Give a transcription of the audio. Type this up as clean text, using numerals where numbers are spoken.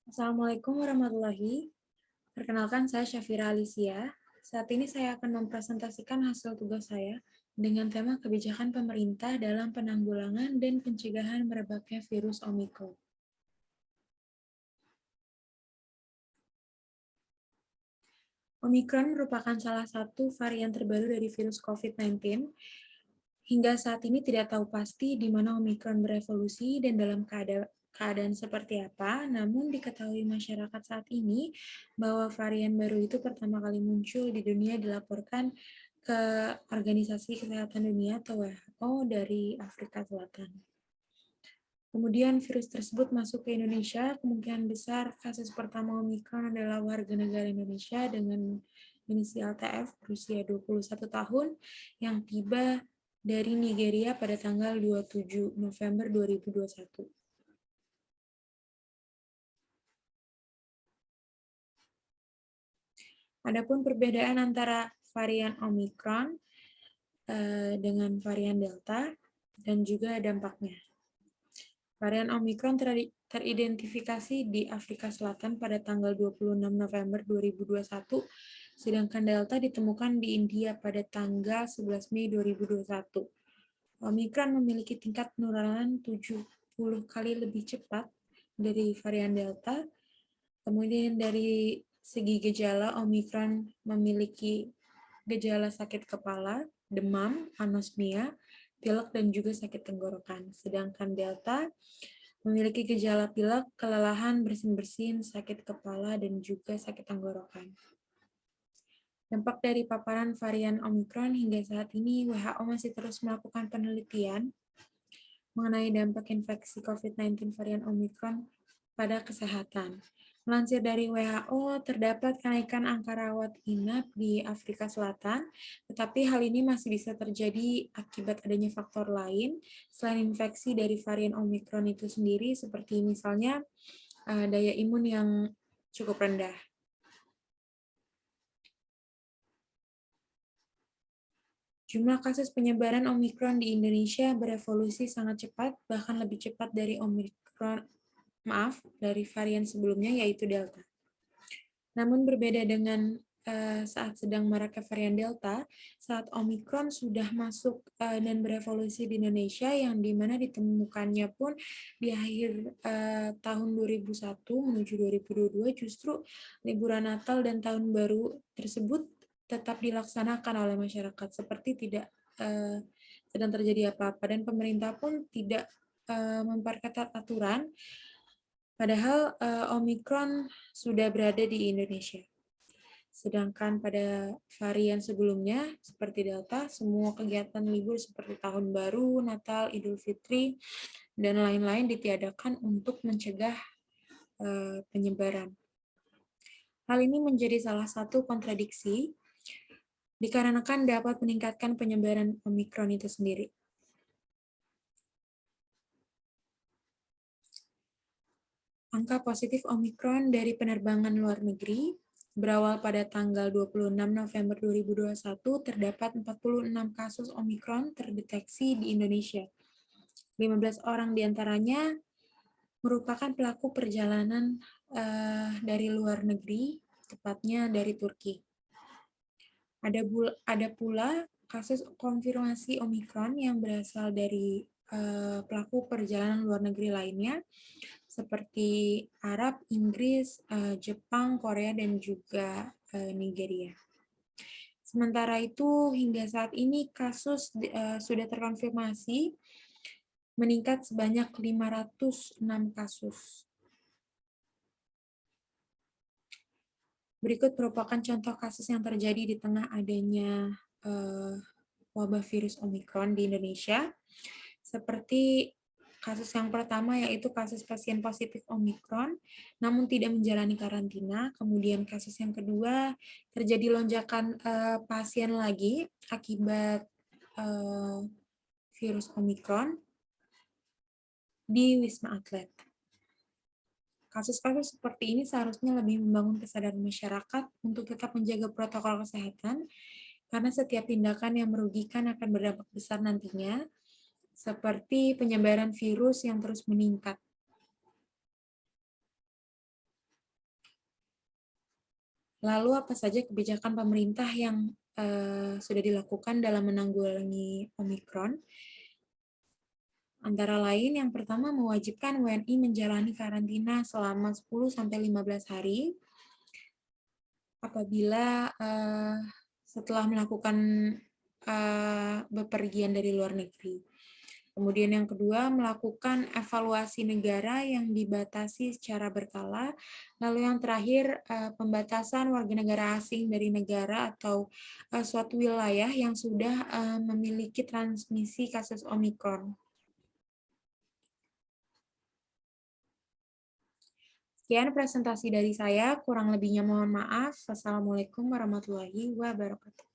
Assalamualaikum warahmatullahi. Perkenalkan saya Syafira Alicia. Saat ini saya akan mempresentasikan hasil tugas saya dengan tema kebijakan pemerintah dalam penanggulangan dan pencegahan merebaknya virus Omikron. Omikron merupakan salah satu varian terbaru dari virus COVID-19. Hingga saat ini tidak tahu pasti di mana Omikron berevolusi dan dalam keadaan seperti apa, namun diketahui masyarakat saat ini bahwa varian baru itu pertama kali muncul di dunia dilaporkan ke Organisasi Kesehatan Dunia atau WHO dari Afrika Selatan. Kemudian virus tersebut masuk ke Indonesia, kemungkinan besar kasus pertama Omikron adalah warga negara Indonesia dengan inisial TF berusia 21 tahun yang tiba dari Nigeria pada tanggal 27 November 2021. Adapun perbedaan antara varian Omikron dengan varian Delta dan juga dampaknya. Varian Omikron teridentifikasi di Afrika Selatan pada tanggal 26 November 2021, sedangkan Delta ditemukan di India pada tanggal 11 Mei 2021. Omikron memiliki tingkat penularan 70 kali lebih cepat dari varian Delta. Kemudian dari segi gejala, Omikron memiliki gejala sakit kepala, demam, anosmia, pilek, dan juga sakit tenggorokan. Sedangkan Delta memiliki gejala pilek, kelelahan, bersin-bersin, sakit kepala, dan juga sakit tenggorokan. Dampak dari paparan varian Omikron hingga saat ini, WHO masih terus melakukan penelitian mengenai dampak infeksi COVID-19 varian Omikron pada kesehatan. Melansir dari WHO, terdapat kenaikan angka rawat inap di Afrika Selatan, tetapi hal ini masih bisa terjadi akibat adanya faktor lain selain infeksi dari varian Omikron itu sendiri, seperti misalnya daya imun yang cukup rendah. Jumlah kasus penyebaran Omikron di Indonesia berevolusi sangat cepat, bahkan lebih cepat dari dari varian sebelumnya, yaitu Delta. Namun berbeda dengan saat sedang maraknya varian Delta, saat Omikron sudah masuk dan berevolusi di Indonesia, yang dimana ditemukannya pun di akhir tahun 2001 menuju 2022, justru liburan Natal dan Tahun Baru tersebut tetap dilaksanakan oleh masyarakat, seperti tidak sedang terjadi apa-apa, dan pemerintah pun tidak memperketat aturan, padahal Omikron sudah berada di Indonesia. Sedangkan pada varian sebelumnya, seperti Delta, semua kegiatan libur seperti Tahun Baru, Natal, Idul Fitri, dan lain-lain ditiadakan untuk mencegah penyebaran. Hal ini menjadi salah satu kontradiksi, dikarenakan dapat meningkatkan penyebaran Omikron itu sendiri. Angka positif Omikron dari penerbangan luar negeri berawal pada tanggal 26 November 2021, terdapat 46 kasus Omikron terdeteksi di Indonesia. 15 orang diantaranya merupakan pelaku perjalanan dari luar negeri, tepatnya dari Turki. Ada pula kasus konfirmasi Omikron yang berasal dari pelaku perjalanan luar negeri lainnya, seperti Arab, Inggris, Jepang, Korea, dan juga Nigeria. Sementara itu, hingga saat ini kasus sudah terkonfirmasi meningkat sebanyak 506 kasus. Berikut merupakan contoh kasus yang terjadi di tengah adanya wabah virus Omikron di Indonesia. Seperti kasus yang pertama, yaitu kasus pasien positif Omikron namun tidak menjalani karantina. Kemudian kasus yang kedua, terjadi lonjakan pasien lagi akibat virus Omikron di Wisma Atlet. Kasus-kasus seperti ini seharusnya lebih membangun kesadaran masyarakat untuk tetap menjaga protokol kesehatan, karena setiap tindakan yang merugikan akan berdampak besar nantinya, seperti penyebaran virus yang terus meningkat. Lalu apa saja kebijakan pemerintah yang sudah dilakukan dalam menanggulangi Omikron? Antara lain, yang pertama mewajibkan WNI menjalani karantina selama 10-15 hari apabila setelah melakukan bepergian dari luar negeri. Kemudian yang kedua, melakukan evaluasi negara yang dibatasi secara berkala. Lalu yang terakhir, pembatasan warga negara asing dari negara atau suatu wilayah yang sudah memiliki transmisi kasus Omikron. Sekian presentasi dari saya, kurang lebihnya mohon maaf. Wassalamualaikum warahmatullahi wabarakatuh.